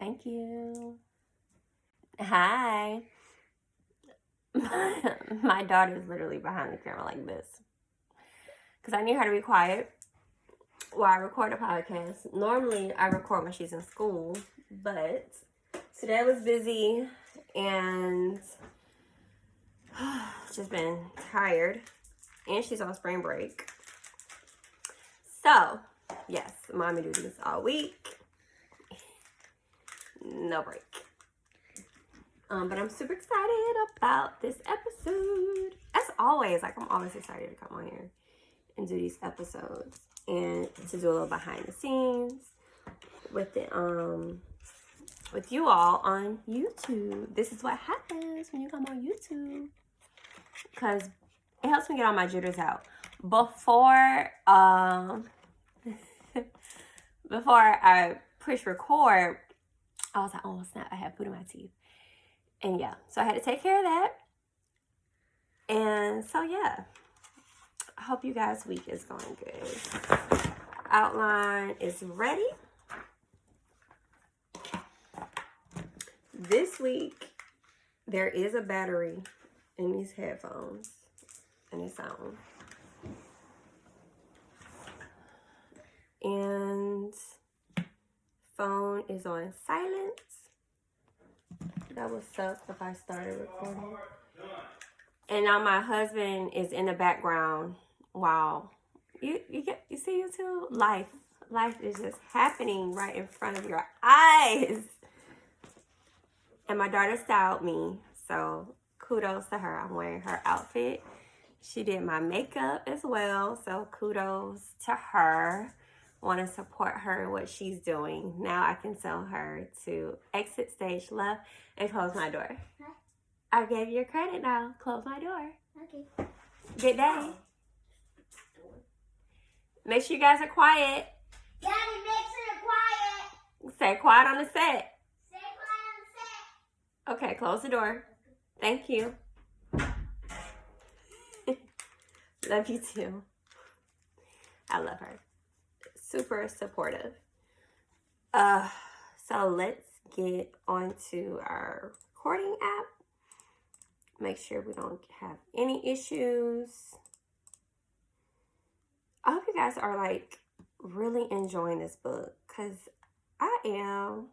Thank you. Hi. My daughter's literally behind the camera like this. Because I need her to be quiet while I record a podcast. Normally, I record when she's in school. But today I was busy and just been tired. And she's on spring break. So, yes, mommy duties all week. No break. But I'm super excited about this episode. As always, I'm always excited to come on here and do these episodes and to do a little behind the scenes with the with you all on YouTube. This is what happens when you come on YouTube, because it helps me get all my jitters out. Before before I push record, I was like, oh snap, I have food in my teeth. And yeah, so I had to take care of that. And so yeah, I hope you guys' week is going good. Outline is ready. This week, there is a battery in these headphones, and it's on. And phone is on silent. That would suck if I started recording. And now my husband is in the background. Wow. You see YouTube? Life is just happening right in front of your eyes. And my daughter styled me, so kudos to her. I'm wearing her outfit. She did my makeup as well, so kudos to her. Want to support her in what she's doing. Now I can tell her to exit stage left and close my door. Huh? I gave you your credit now. Close my door. Okay. Good day. Make sure you guys are quiet. Daddy, make sure you're quiet. Say quiet on the set. Say quiet on the set. Okay, close the door. Thank you. Love you too. I love her. Super supportive. So let's get onto our recording app. Make sure we don't have any issues. I hope you guys are really enjoying this book, because I am.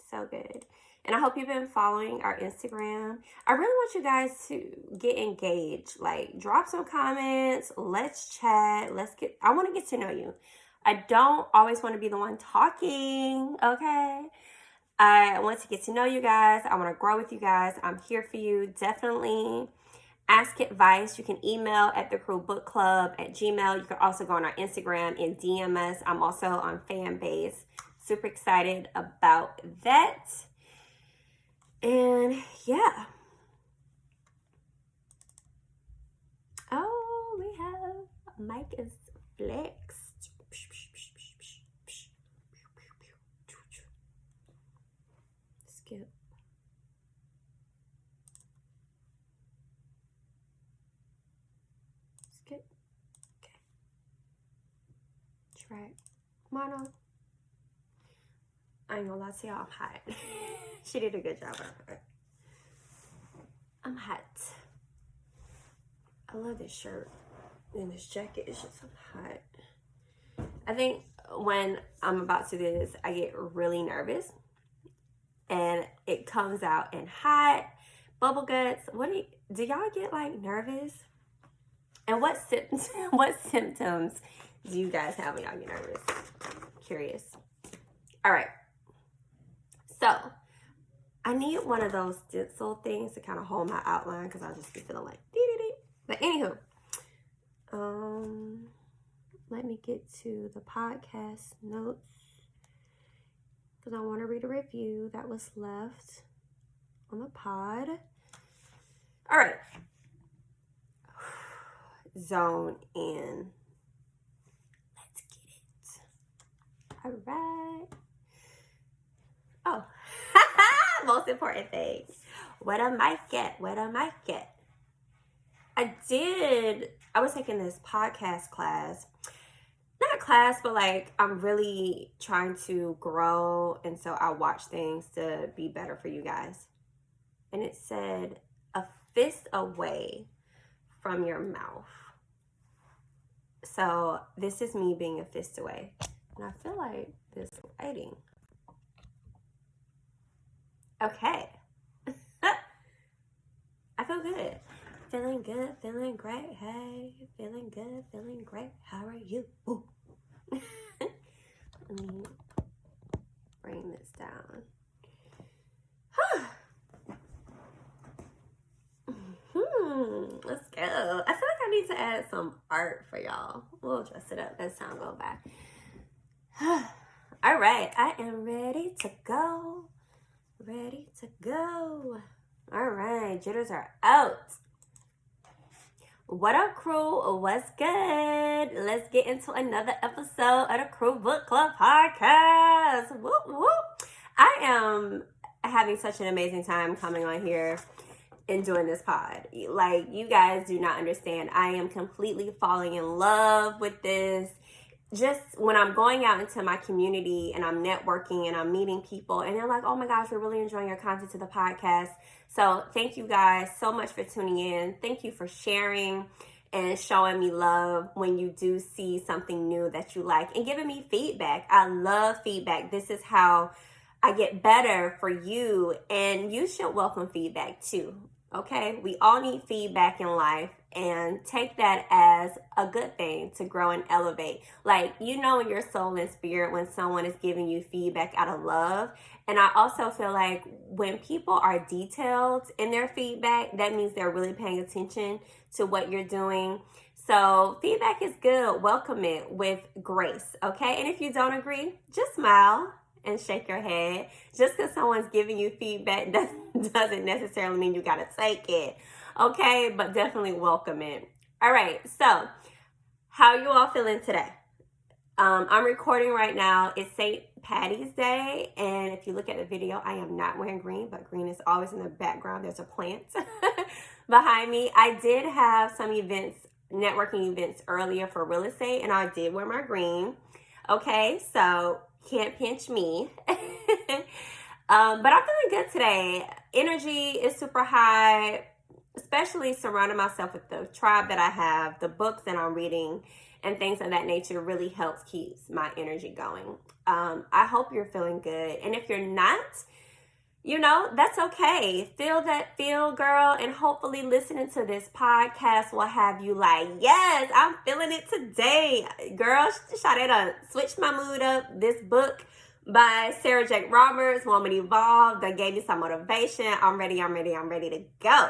So good. And I hope you've been following our Instagram. I really want you guys to get engaged. Drop some comments. Let's chat. I want to get to know you. I don't always want to be the one talking, okay? I want to get to know you guys. I want to grow with you guys. I'm here for you. Definitely ask advice. You can email at thecrewbookclub@gmail. You can also go on our Instagram and DM us. I'm also on Fanbase. Super excited about that. And yeah. Oh, we have mic is flexed. Skip. Skip. Okay. Track. Mono. I ain't gonna lie to y'all, I'm hot. She did a good job of it. I'm hot. I love this shirt and this jacket. It's just so hot. I think when I'm about to do this, I get really nervous. And it comes out in hot, bubble guts. Do y'all get nervous? And what symptoms do you guys have when y'all get nervous? Curious. All right. So, I need one of those stencil things to kind of hold my outline, because I'll just be feeling like dee-dee-dee. But anywho, let me get to the podcast notes, because I want to read a review that was left on the pod. All right. Zone in. Let's get it. All right. Oh, most important thing. What a mic get. I was taking this podcast class. Not class, but like I'm really trying to grow, and so I watch things to be better for you guys. And it said, a fist away from your mouth. So this is me being a fist away. And I feel like this lighting. Okay. I feel good. Feeling good, feeling great. Hey, feeling good, feeling great. How are you? Ooh. Let me bring this down. Let's go. I feel like I need to add some art for y'all. We'll dress it up as time goes by. All right, I am ready to go. Ready to go. All right, jitters are out. What up, crew? What's good? Let's get into another episode of the Crew Book Club podcast. Whoop, whoop. I am having such an amazing time coming on here and doing this pod. Like, you guys do not understand. I am completely falling in love with this. Just when I'm going out into my community and I'm networking and I'm meeting people and they're like, oh my gosh, we're really enjoying your content to the podcast. So thank you guys so much for tuning in. Thank you for sharing and showing me love when you do see something new that you like and giving me feedback. I love feedback. This is how I get better for you, and you should welcome feedback too. Okay, we all need feedback in life, and take that as a good thing to grow and elevate. Like, you know in your soul and spirit when someone is giving you feedback out of love. And I also feel like when people are detailed in their feedback, that means they're really paying attention to what you're doing. So feedback is good. Welcome it with grace, okay? And if you don't agree, just smile and shake your head. Just because someone's giving you feedback doesn't necessarily mean you got to take it. Okay, but definitely welcome it. All right, so how you all feeling today? I'm recording right now. It's St. Patty's Day, and if you look at the video, I am not wearing green, but green is always in the background. There's a plant behind me. I did have some events, networking events earlier for real estate, and I did wear my green. Okay, so can't pinch me. But I'm feeling good today. Energy is super high, especially surrounding myself with the tribe that I have, the books that I'm reading, and things of that nature really helps keeps my energy going. I hope you're feeling good. And if you're not, you know, that's okay. Feel that feel, girl. And hopefully listening to this podcast will have you like, yes, I'm feeling it today. Girl, Sade done switched my mood up. This book by Sarah Jakes Roberts, Woman Evolved, that gave me some motivation. I'm ready to go.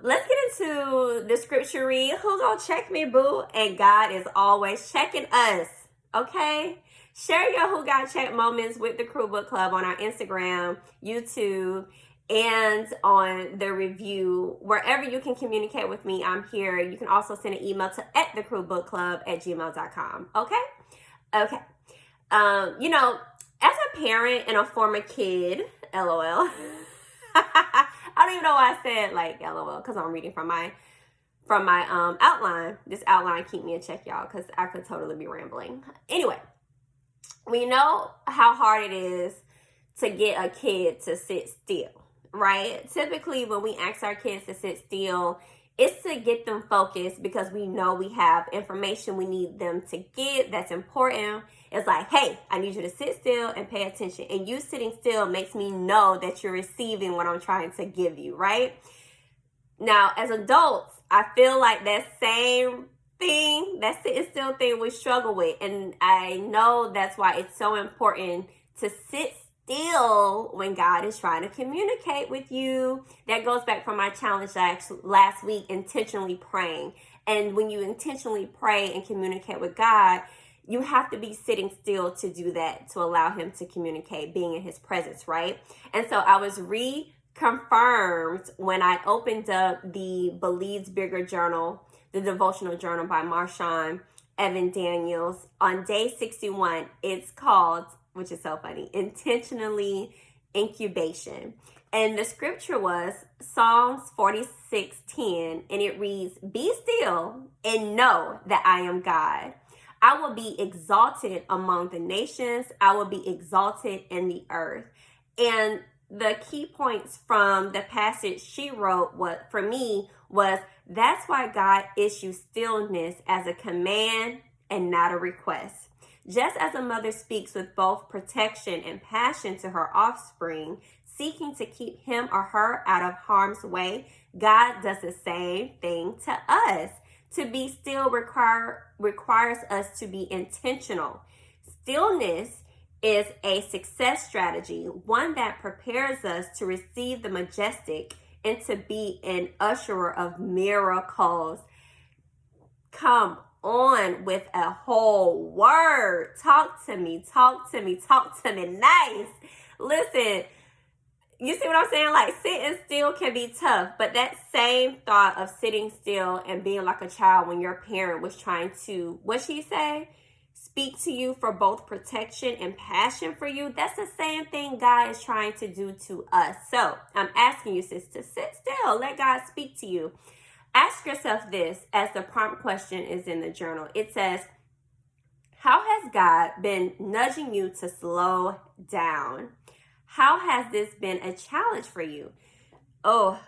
Let's get into the scripture read. Who gonna check me, boo? And God is always checking us, okay? Share your Who Got Checked moments with the Crew Book Club on our Instagram, YouTube, and on the review. Wherever you can communicate with me, I'm here. You can also send an email to @thecrewbookclub@gmail.com, okay? Okay. You know, as a parent and a former kid, LOL. I don't even know why I said like LOL, because I'm reading from my outline. This outline keep me in check, y'all, because I could totally be rambling. Anyway, we know how hard it is to get a kid to sit still, right? Typically, when we ask our kids to sit still, it's to get them focused because we know we have information we need them to get that's important. It's like, hey, I need you to sit still and pay attention. And you sitting still makes me know that you're receiving what I'm trying to give you, right? Now, as adults, I feel like that same thing, that sitting still thing we struggle with. And I know that's why it's so important to sit still when God is trying to communicate with you. That goes back from my challenge last week, intentionally praying. And when you intentionally pray and communicate with God, you have to be sitting still to do that, to allow him to communicate, being in his presence, right? And so I was reconfirmed when I opened up the Believes Bigger journal, the devotional journal by Marshawn Evan Daniels. On day 61, it's called, which is so funny, Intentionally Incubation. And the scripture was Psalms 46:10, and it reads, "Be still and know that I am God. I will be exalted among the nations. I will be exalted in the earth. And the key points from the passage she wrote for me was, that's why God issues stillness as a command and not a request. Just as a mother speaks with both protection and passion to her offspring, seeking to keep him or her out of harm's way, God does the same thing to us. To be still requires us to be intentional. Stillness is a success strategy, one that prepares us to receive the majestic and to be an usherer of miracles. Come on with a whole word. Talk to me nice. Listen, you see what I'm saying? Like, sitting still can be tough, but that same thought of sitting still and being like a child when your parent was trying to, what'd she say? Speak to you for both protection and passion for you. That's the same thing God is trying to do to us. So I'm asking you, sis, to sit still. Let God speak to you. Ask yourself this as the prompt question is in the journal. It says, how has God been nudging you to slow down? How has this been a challenge for you? Oh,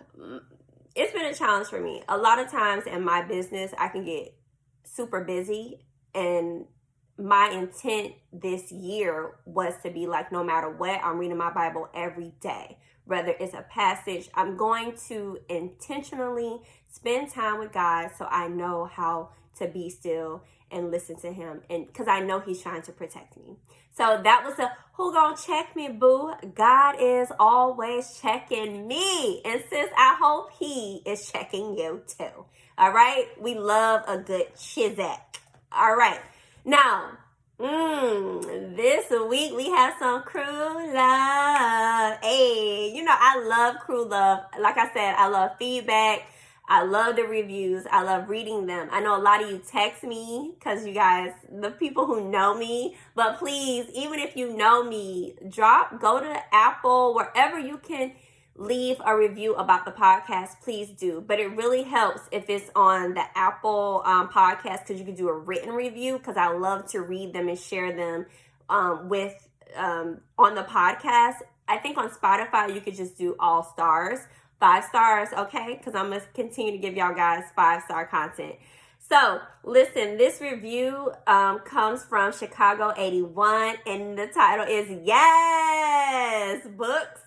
it's been a challenge for me. A lot of times in my business, I can get super busy, and my intent this year was to be like, no matter what, I'm reading my Bible every day. Whether it's a passage, I'm going to intentionally spend time with God so I know how to be still and listen to him, and because I know he's trying to protect me. So that was who gonna check me, boo? God is always checking me, and sis, I hope he is checking you too. All right, we love a good chizek. All right, now this week we have some crew love. Hey, you know I love crew love. Like I said, I love feedback. I love the reviews. I love reading them. I know a lot of you text me because you guys, the people who know me, but please, even if you know me, go to Apple, wherever you can leave a review about the podcast, please do. But it really helps if it's on the Apple podcast, because you can do a written review, because I love to read them and share them on the podcast. I think on Spotify, you could just do all stars. 5 stars, okay? Because I'm going to continue to give y'all guys 5-star content. So, listen, this review comes from Chicago 81, and the title is Yes! Books.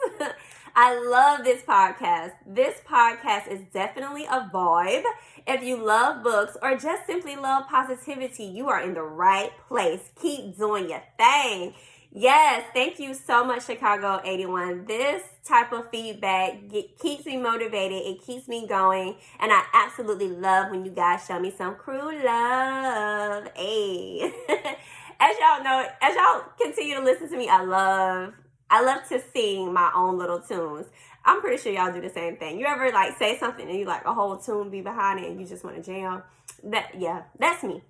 I love this podcast. This podcast is definitely a vibe. If you love books or just simply love positivity, you are in the right place. Keep doing your thing. Yes, thank you so much, Chicago 81. This type of feedback keeps me motivated. It keeps me going. And I absolutely love when you guys show me some crew love. Hey. As y'all know, as y'all continue to listen to me, I love to sing my own little tunes. I'm pretty sure y'all do the same thing. You ever like say something and you like a whole tune be behind it and you just want to jam? That's me.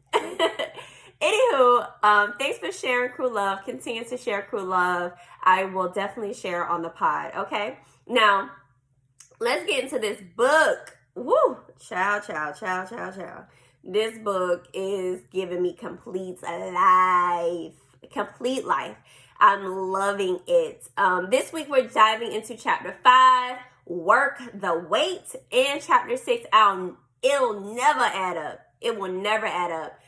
Anywho, thanks for sharing crew love. Continue to share crew love. I will definitely share on the pod, okay? Now, let's get into this book. Woo! Child. This book is giving me complete life. I'm loving it. This week we're diving into chapter 5, Work the Wait, and chapter 6, It'll Never Add Up. It will never add up.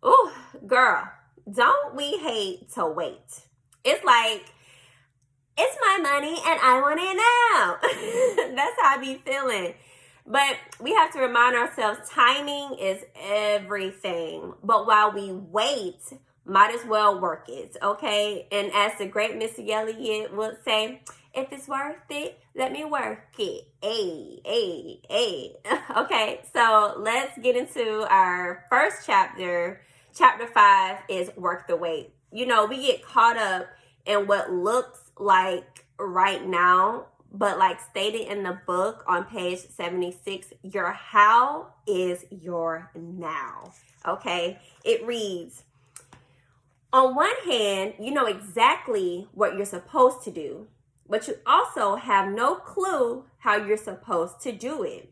Ooh, girl, don't we hate to wait? It's like, it's my money and I want it now. That's how I be feeling. But we have to remind ourselves timing is everything. But while we wait, might as well work it, okay? And as the great Missy Elliott would say, if it's worth it, let me work it. Hey. Okay, so let's get into our first chapter. Chapter 5 is Work the Wait. You know, we get caught up in what looks like right now, but like stated in the book on page 76, your how is your now. Okay, it reads, on one hand, you know exactly what you're supposed to do, but you also have no clue how you're supposed to do it.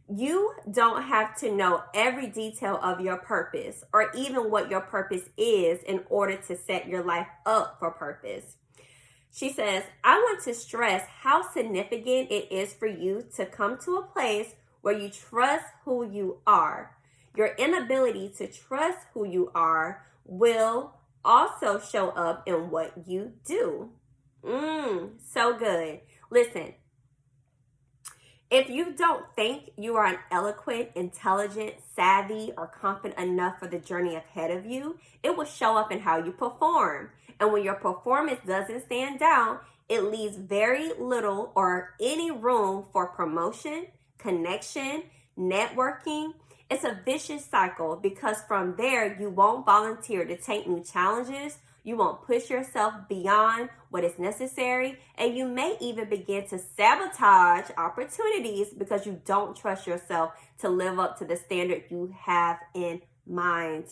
You don't have to know every detail of your purpose or even what your purpose is in order to set your life up for purpose. She says, I want to stress how significant it is for you to come to a place where you trust who you are. Your inability to trust who you are will also show up in what you do. So good. Listen, if you don't think you are eloquent, intelligent, savvy, or confident enough for the journey ahead of you, it will show up in how you perform. And when your performance doesn't stand out, it leaves very little or any room for promotion, connection, networking. It's a vicious cycle because from there, you won't volunteer to take new challenges. You won't push yourself beyond what is necessary, and you may even begin to sabotage opportunities because you don't trust yourself to live up to the standard you have in mind.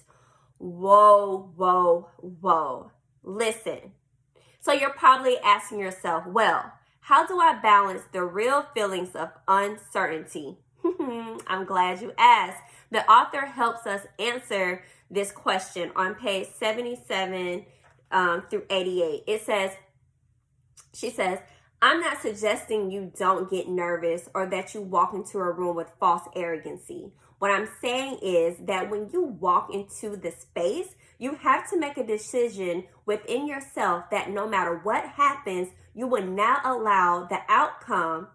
Whoa, whoa, whoa. Listen. So you're probably asking yourself, well, how do I balance the real feelings of uncertainty? I'm glad you asked. The author helps us answer this question on page 77 through 88. She says, I'm not suggesting you don't get nervous or that you walk into a room with false arrogancy. What I'm saying is that when you walk into the space, you have to make a decision within yourself that no matter what happens, you will not allow the outcome,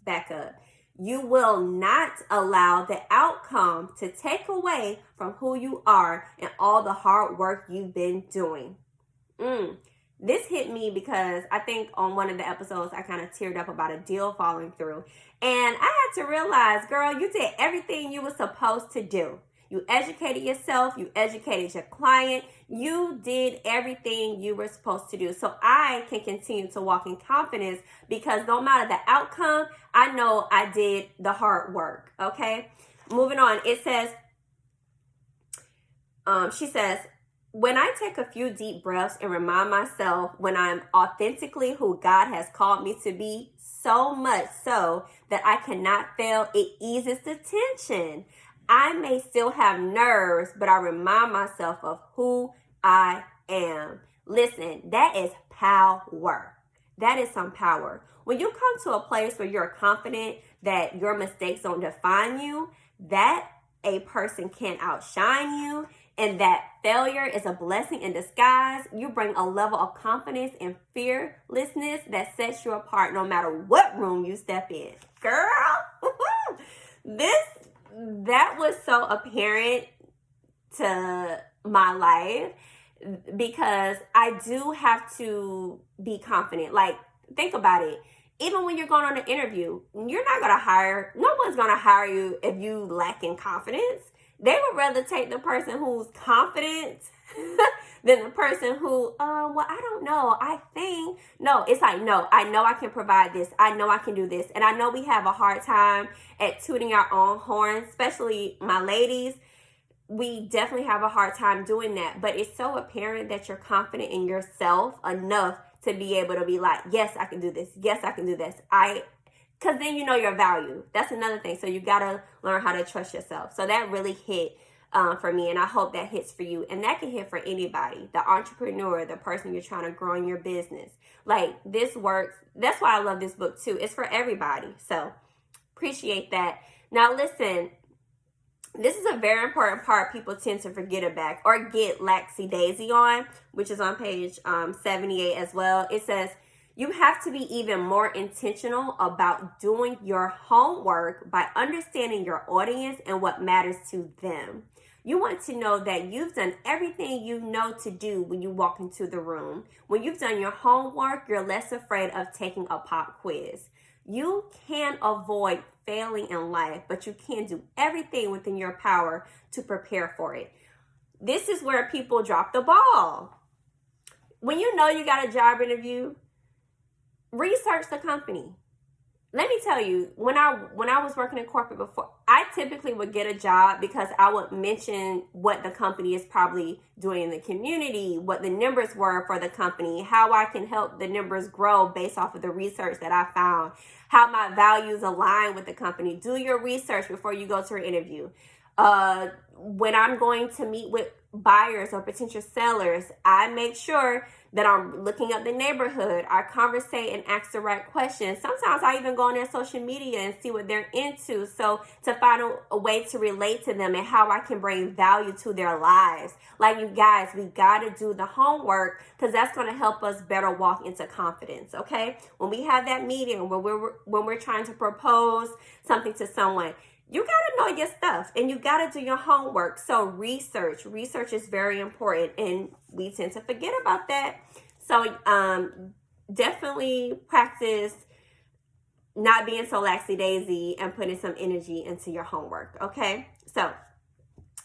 back up, you will not allow the outcome to take away from who you are and all the hard work you've been doing. This hit me because I think on one of the episodes I kind of teared up about a deal falling through. And I had to realize, girl, you did everything you were supposed to do. You educated yourself. You educated your client. You did everything you were supposed to do. So I can continue to walk in confidence because no matter the outcome, I know I did the hard work. Okay? Moving on. It says, she says, when I take a few deep breaths and remind myself when I'm authentically who God has called me to be, so much so that I cannot fail, it eases the tension. I may still have nerves, but I remind myself of who I am. Listen, that is power. That is some power. When you come to a place where you're confident that your mistakes don't define you, that a person can outshine you, and that failure is a blessing in disguise, you bring a level of confidence and fearlessness that sets you apart no matter what room you step in. Girl, that was so apparent to my life because I do have to be confident. Like, think about it. Even when you're going on an interview, no one's going to hire you if you lack in confidence. They would rather take the person who's confident than the person who, I don't know. I think. No, it's like, no, I know I can provide this. I know I can do this. And I know we have a hard time at tooting our own horn, especially my ladies. We definitely have a hard time doing that. But it's so apparent that you're confident in yourself enough to be able to be like, yes, I can do this. Yes, I can do this. Because then you know your value. That's another thing. So you got to learn how to trust yourself. So that really hit for me, and I hope that hits for you. And that can hit for anybody, the entrepreneur, the person you're trying to grow in your business. Like, this works. That's why I love this book, too. It's for everybody. So appreciate that. Now, listen, this is a very important part people tend to forget about or get laxy-daisy on, which is on page 78 as well. It says, you have to be even more intentional about doing your homework by understanding your audience and what matters to them. You want to know that you've done everything you know to do when you walk into the room. When you've done your homework, you're less afraid of taking a pop quiz. You can avoid failing in life, but you can do everything within your power to prepare for it. This is where people drop the ball. When you know you got a job interview, research the company. let me tell you, when I was working in corporate before, I typically would get a job because I would mention what the company is probably doing in the community, what the numbers were for the company, how I can help the numbers grow based off of the research that I found, how my values align with the company. Do your research before you go to an interview. When I'm going to meet with buyers or potential sellers, I make sure that I'm looking up the neighborhood. I conversate and ask the right questions. Sometimes I even go on their social media and see what they're into, so to find a way to relate to them and how I can bring value to their lives. Like, you guys, we got to do the homework, because that's going to help us better walk into confidence, okay? When we have that meeting, when we're trying to propose something to someone, you got to know your stuff and you got to do your homework. So research is very important, and we tend to forget about that. So definitely practice not being so laxy-daisy and putting some energy into your homework, okay? So,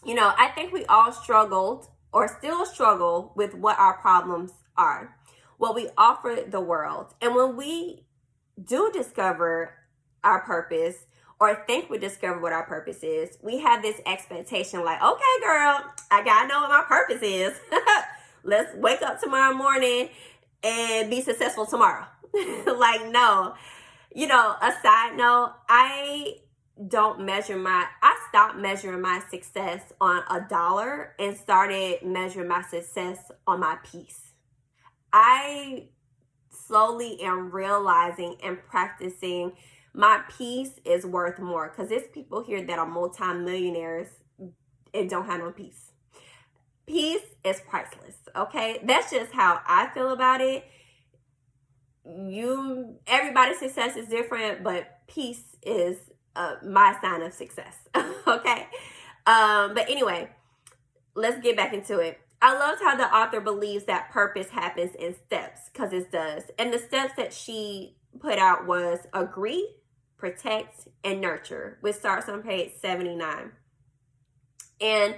I think we all struggled or still struggle with what our problems are, what we offer the world. And when we do discover our purpose, or think we discover what our purpose is, we have this expectation like, okay, girl, I gotta know what my purpose is. Let's wake up tomorrow morning and be successful tomorrow. Like, no. A side note, I stopped measuring my success on a dollar and started measuring my success on my peace. I slowly am realizing and practicing my peace is worth more, because there's people here that are multimillionaires and don't have no peace. Peace is priceless, okay? That's just how I feel about it. Everybody's success is different, but peace is my sign of success, okay? But anyway, let's get back into it. I loved how the author believes that purpose happens in steps, because it does. And the steps that she put out was agree, protect, and nurture, which starts on page 79. And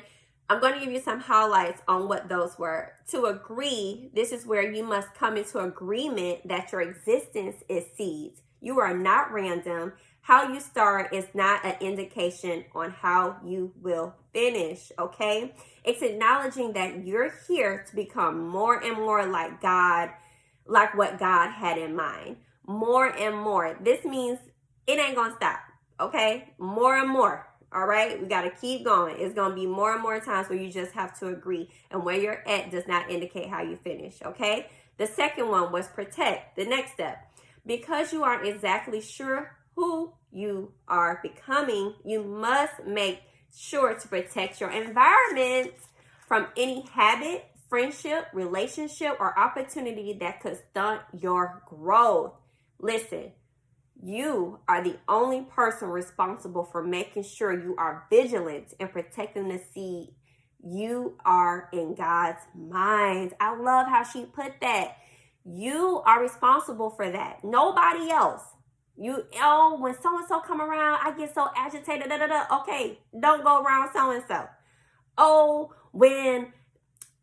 I'm going to give you some highlights on what those were. To agree, this is where you must come into agreement that your existence is seeds. You are not random. How you start is not an indication on how you will finish, okay? It's acknowledging that you're here to become more and more like God, like what God had in mind. More and more. This means it ain't gonna stop, okay? More and more, all right? We gotta keep going. It's gonna be more and more times where you just have to agree, and where you're at does not indicate how you finish, okay? The second one was protect, the next step. Because you aren't exactly sure who you are becoming, you must make sure to protect your environment from any habit, friendship, relationship, or opportunity that could stunt your growth. Listen, you are the only person responsible for making sure you are vigilant and protecting the seed. You are in God's mind. I love how she put that. You are responsible for that. Nobody else. When so-and-so come around, I get so agitated. Okay, don't go around so-and-so. Oh, when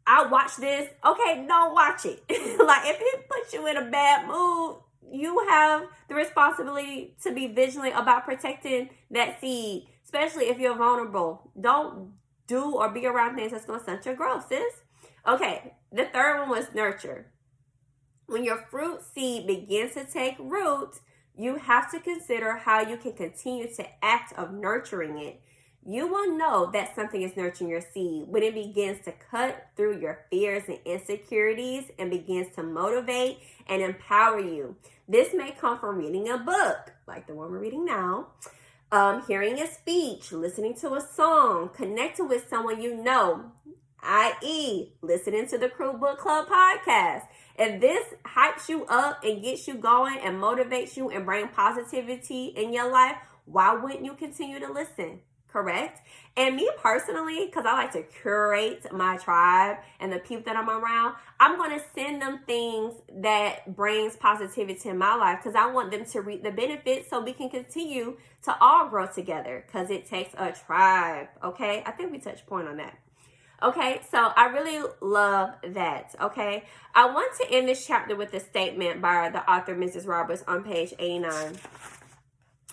I watch this, okay, don't watch it. Like, if it puts you in a bad mood, you have the responsibility to be vigilant about protecting that seed, especially if you're vulnerable. Don't do or be around things that's going to stunt your growth, sis. Okay, the third one was nurture. When your fruit seed begins to take root, you have to consider how you can continue to act of nurturing it. You will know that something is nurturing your seed when it begins to cut through your fears and insecurities and begins to motivate and empower you. This may come from reading a book, like the one we're reading now, hearing a speech, listening to a song, connecting with someone you know, i.e., listening to the Crew Book Club podcast. If this hypes you up and gets you going and motivates you and brings positivity in your life, why wouldn't you continue to listen? Correct? And me personally, because I like to curate my tribe and the people that I'm around, I'm going to send them things that brings positivity in my life, because I want them to reap the benefits so we can continue to all grow together, because it takes a tribe. Okay? I think we touched point on that. Okay, so I really love that, okay? I want to end this chapter with a statement by the author, Mrs. Roberts, on page 89.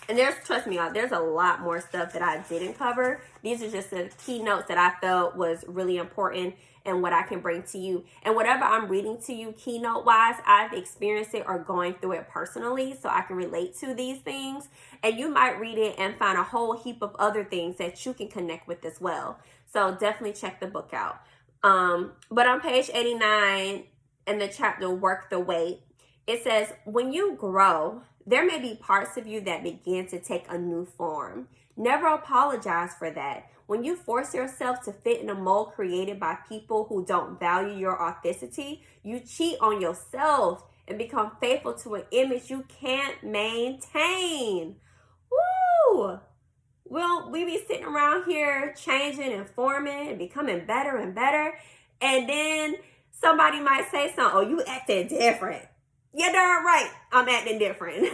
And trust me, y'all, there's a lot more stuff that I didn't cover. These are just the keynotes that I felt was really important and what I can bring to you. And whatever I'm reading to you keynote wise, I've experienced it or going through it personally, so I can relate to these things. And you might read it and find a whole heap of other things that you can connect with as well. So definitely check the book out. But on page 89 in the chapter Work the Weight, it says, when you grow, there may be parts of you that begin to take a new form. Never apologize for that. When you force yourself to fit in a mold created by people who don't value your authenticity, you cheat on yourself and become faithful to an image you can't maintain. Woo! Well, we be sitting around here changing and forming and becoming better and better. And then somebody might say something, oh, you acting different. You're darn right, I'm acting different.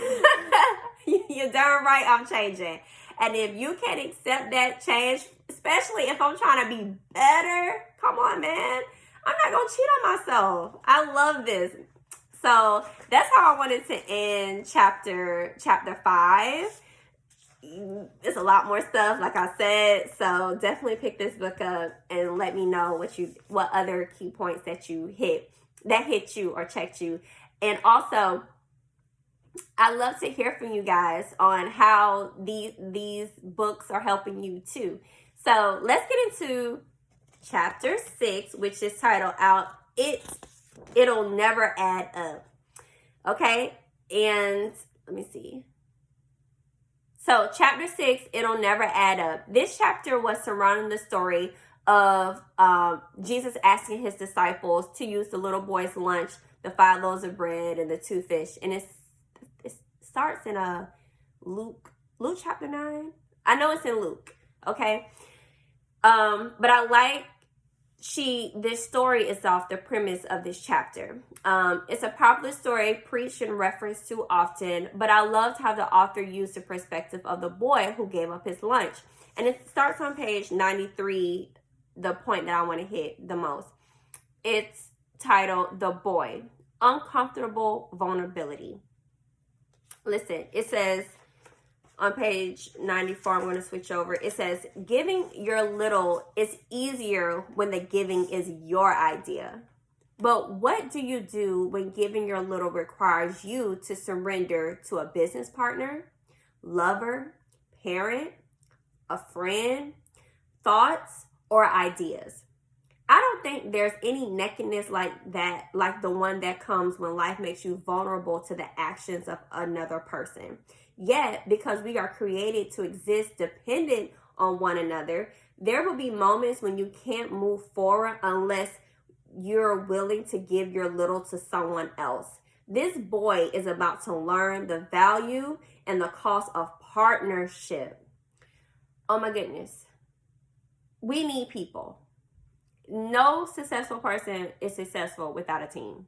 You're darn right, I'm changing. And if you can accept that change, especially if I'm trying to be better, come on, man. I'm not going to cheat on myself. I love this. So that's how I wanted to end chapter 5. It's a lot more stuff, like I said. So definitely pick this book up and let me know what other key points that hit you or checked you. And also, I love to hear from you guys on how these books are helping you too. So let's get into chapter 6, which is titled It'll Never Add Up. Okay, and let me see. So chapter 6, It'll Never Add Up. This chapter was surrounding the story of Jesus asking his disciples to use the little boy's lunch, the 5 loaves of bread and the 2 fish. And it starts in Luke chapter 9. I know it's in Luke, okay? But I like this story is off the premise of this chapter. It's a popular story preached and referenced too often, but I loved how the author used the perspective of the boy who gave up his lunch. And it starts on page 93, the point that I want to hit the most. It's titled The Boy, Uncomfortable Vulnerability. Listen, it says on page 94, I'm going to switch over. It says, giving your little is easier when the giving is your idea. But what do you do when giving your little requires you to surrender to a business partner, lover, parent, a friend, thoughts, or ideas? I don't think there's any nakedness like that, like the one that comes when life makes you vulnerable to the actions of another person. Yet, because we are created to exist dependent on one another, there will be moments when you can't move forward unless you're willing to give your little to someone else. This boy is about to learn the value and the cost of partnership. Oh my goodness. We need people. No successful person is successful without a team.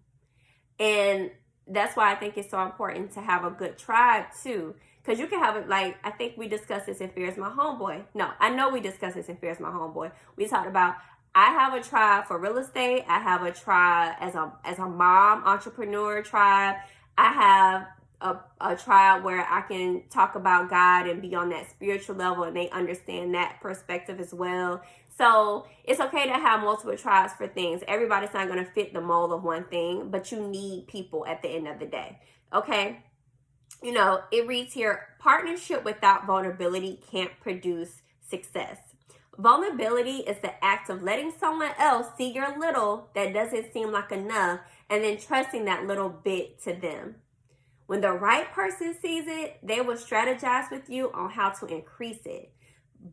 And that's why I think it's so important to have a good tribe too. Because you can have it, like, I think we discussed this in Fear's My Homeboy. No, I know we discussed this in Fear's My Homeboy. We talked about, I have a tribe for real estate. I have a tribe as a mom entrepreneur tribe. I have a tribe where I can talk about God and be on that spiritual level and they understand that perspective as well. So it's okay to have multiple tribes for things. Everybody's not going to fit the mold of one thing, but you need people at the end of the day. Okay. You know, it reads here, partnership without vulnerability can't produce success. Vulnerability is the act of letting someone else see your little that doesn't seem like enough and then trusting that little bit to them. When the right person sees it, they will strategize with you on how to increase it.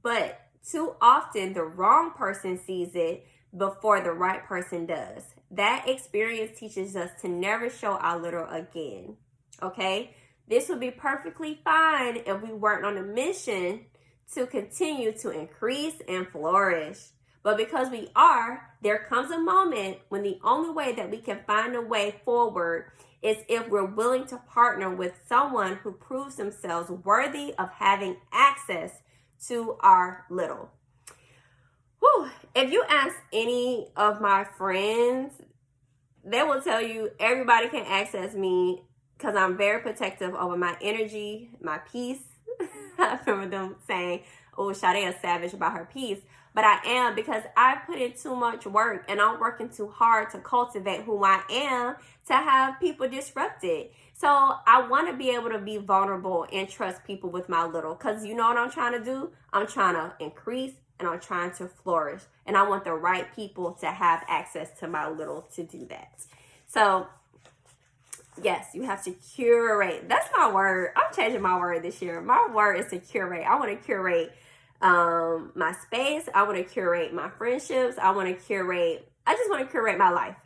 But too often, the wrong person sees it before the right person does. That experience teaches us to never show our little again. Okay? This would be perfectly fine if we weren't on a mission to continue to increase and flourish. But because we are, there comes a moment when the only way that we can find a way forward is if we're willing to partner with someone who proves themselves worthy of having access to our little. Whew. If you ask any of my friends, they will tell you everybody can access me because I'm very protective over my energy, my peace, I remember them saying, oh, Sade is savage about her piece. But I am, because I put in too much work and I'm working too hard to cultivate who I am to have people disrupted. So I want to be able to be vulnerable and trust people with my little, because you know what I'm trying to do? I'm trying to increase and I'm trying to flourish. And I want the right people to have access to my little to do that. So yes, you have to curate. That's my word. I'm changing my word this year. My word is to curate. I want to curate my space. I want to curate my friendships. I just want to curate my life.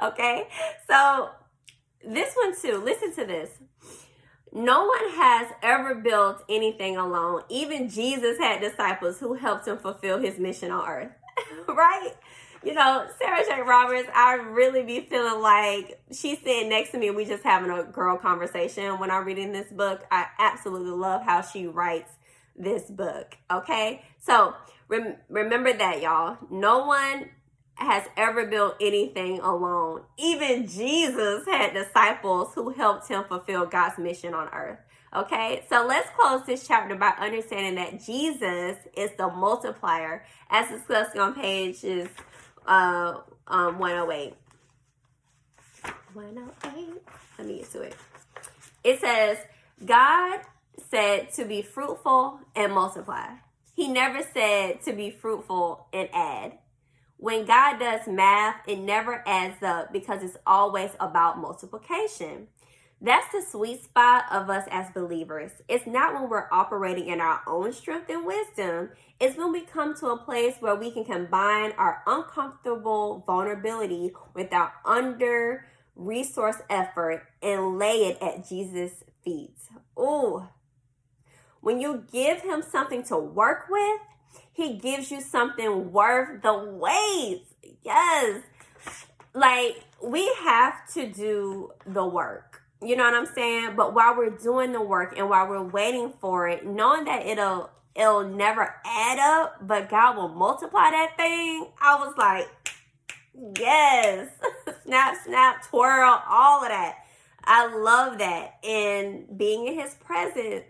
Okay? So this one too, listen to this. No one has ever built anything alone. Even Jesus had disciples who helped him fulfill his mission on earth. Right? You know, Sarah J. Roberts, I really be feeling like she's sitting next to me and we just having a girl conversation when I'm reading this book. I absolutely love how she writes this book. Okay? So remember that, y'all. No one has ever built anything alone. Even Jesus had disciples who helped him fulfill God's mission on earth. Okay, so let's close this chapter by understanding that Jesus is the multiplier, as discussed on pages 108. 108. Let me get to it. It says, God said to be fruitful and multiply. He never said to be fruitful and add. When God does math, it never adds up because it's always about multiplication. That's the sweet spot of us as believers. It's not when we're operating in our own strength and wisdom. It's when we come to a place where we can combine our uncomfortable vulnerability with our under-resourced effort and lay it at Jesus' feet. Ooh. When you give him something to work with, he gives you something worth the wait. Yes. Like, we have to do the work. You know what I'm saying? But while we're doing the work and while we're waiting for it, knowing that it'll never add up, but God will multiply that thing, I was like, yes. Snap, snap, twirl, all of that. I love that. And being in his presence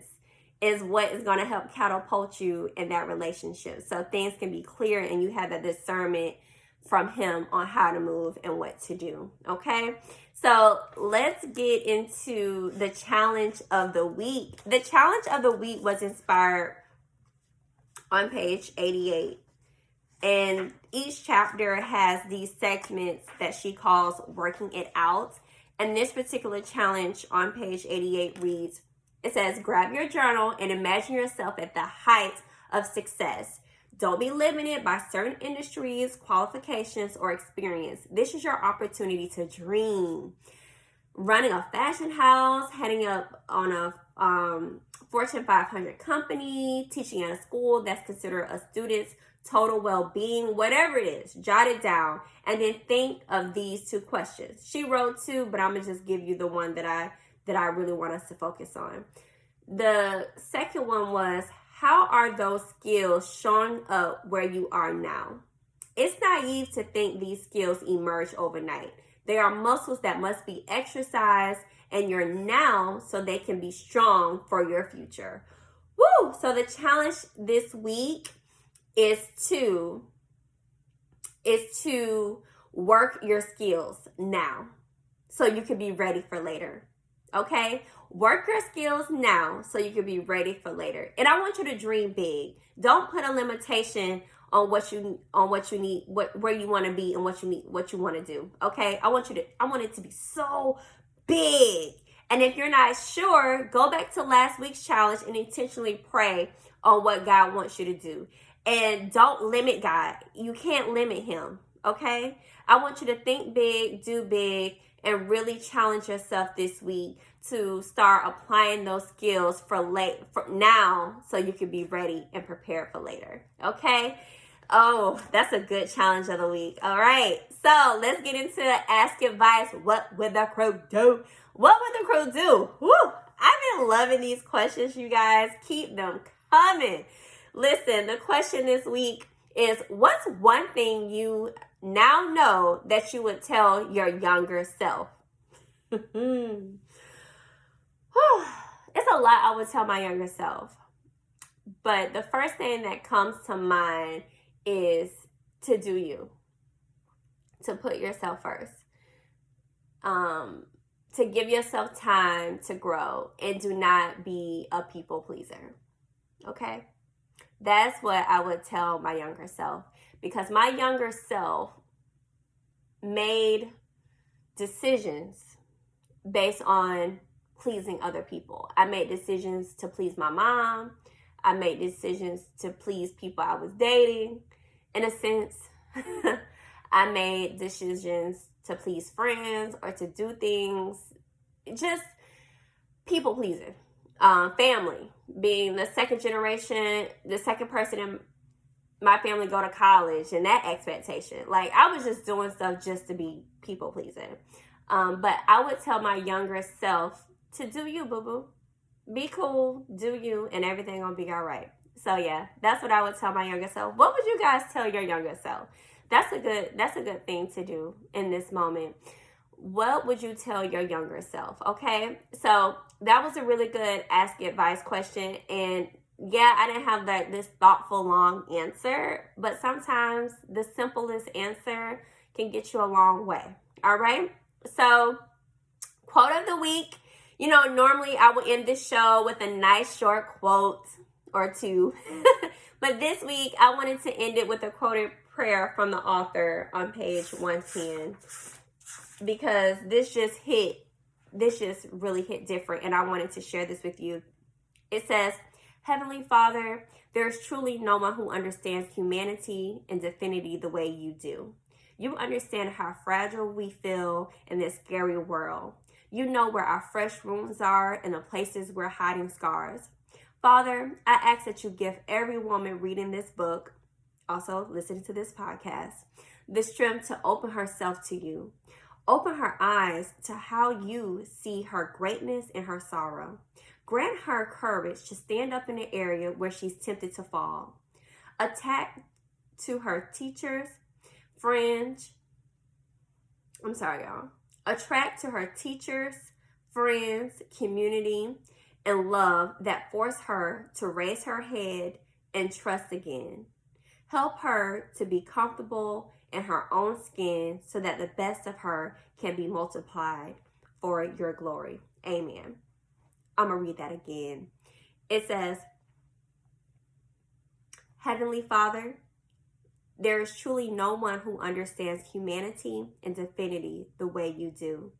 is what is going to help catapult you in that relationship. So things can be clear and you have that discernment from him on how to move and what to do. Okay? So let's get into the challenge of the week. The challenge of the week was inspired on page 88. And each chapter has these segments that she calls working it out. And this particular challenge on page 88 reads, it says, grab your journal and imagine yourself at the height of success. Don't be limited by certain industries, qualifications, or experience. This is your opportunity to dream. Running a fashion house, heading up on a Fortune 500 company, teaching at a school that's considered a student's total well-being, whatever it is, jot it down and then think of these two questions. She wrote two, but I'm going to just give you the one that I really want us to focus on. The second one was, how are those skills showing up where you are now? It's naive to think these skills emerge overnight. They are muscles that must be exercised in your now so they can be strong for your future. Woo! So the challenge this week is to work your skills now so you can be ready for later. Okay? Work your skills now so you can be ready for later. And I want you to dream big. Don't put a limitation on what you need, where you want to be and what you want to do. Okay? I want it to be so big. And if you're not sure, go back to last week's challenge and intentionally pray on what God wants you to do. And don't limit God. You can't limit him. Okay? I want you to think big, do big, and really challenge yourself this week to start applying those skills for now so you can be ready and prepared for later. Okay? Oh, that's a good challenge of the week. All right. So let's get into Ask Advice. What would the crew do? What would the crew do? Woo! I've been loving these questions, you guys. Keep them coming. Listen, the question this week is, what's one thing you now know that you would tell your younger self? It's a lot I would tell my younger self. But the first thing that comes to mind is to do you. To put yourself first. To give yourself time to grow, and do not be a people pleaser. Okay? That's what I would tell my younger self, because my younger self made decisions based on pleasing other people. I made decisions to please my mom. I made decisions to please people I was dating. In a sense, I made decisions to please friends or to do things, just people pleasing. Family, being the second generation, the second person in my family go to college, and that expectation. Like, I was just doing stuff just to be people pleasing. But I would tell my younger self to do you, boo-boo. Be cool, do you, and everything gonna be all right. So yeah, that's what I would tell my younger self. What would you guys tell your younger self? That's a good thing to do in this moment. What would you tell your younger self? Okay, so that was a really good ask advice question. And yeah, I didn't have this thoughtful long answer, but sometimes the simplest answer can get you a long way. All right, so quote of the week. You know, normally I would end this show with a nice short quote or two. But this week I wanted to end it with a quoted prayer from the author on page 110, because this just really hit different, and I wanted to share this with you. It says, Heavenly Father, there is truly no one who understands humanity and divinity the way you do. You understand how fragile we feel in this scary world. You know where our fresh wounds are and the places we're hiding scars. Father, I ask that you give every woman reading this book, also listening to this podcast, the strength to open herself to you. Open her eyes to how you see her greatness and her sorrow. Grant her courage to stand up in the area where she's tempted to fall. Attract to her teachers, friends, community, and love that force her to raise her head and trust again. Help her to be comfortable in her own skin so that the best of her can be multiplied for your glory. Amen. I'm going to read that again. It says, Heavenly Father, there is truly no one who understands humanity and divinity the way you do.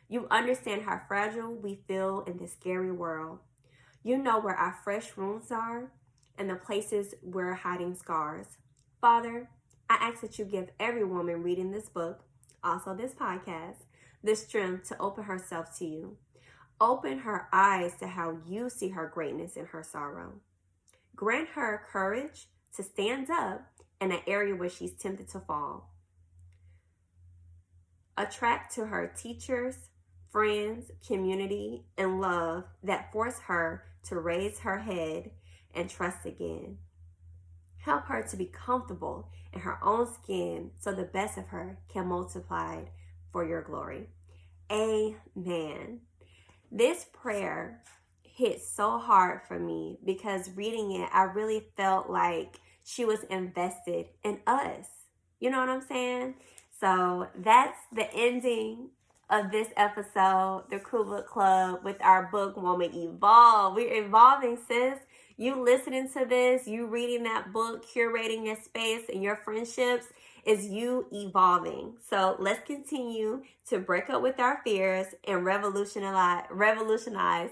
You understand how fragile we feel in this scary world. You know where our fresh wounds are and the places we're hiding scars. Father, I ask that you give every woman reading this book, also this podcast, the strength to open herself to you. Open her eyes to how you see her greatness and her sorrow. Grant her courage to stand up in an area where she's tempted to fall. Attract to her teachers, friends, community, and love that force her to raise her head and trust again. Help her to be comfortable in her own skin so the best of her can multiply for your glory. Amen. This prayer hit so hard for me because reading it, I really felt like she was invested in us. You know what I'm saying? So that's the ending of this episode, the Crew Book Club, with our book, Woman Evolve. We're evolving, sis. You listening to this, you reading that book, curating your space and your friendships is you evolving. So let's continue to break up with our fears and revolutionize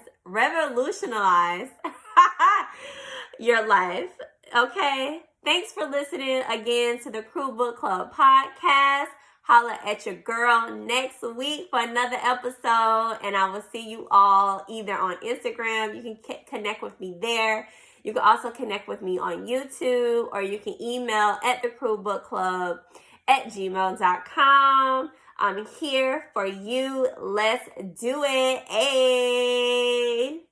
your life. Okay? Thanks for listening again to the Crew Book Club podcast. Holla at your girl next week for another episode, and I will see you all either on Instagram. You can connect with me there. You can also connect with me on YouTube, or you can email at thecrewbookclub@gmail.com. I'm here for you. Let's do it. Hey.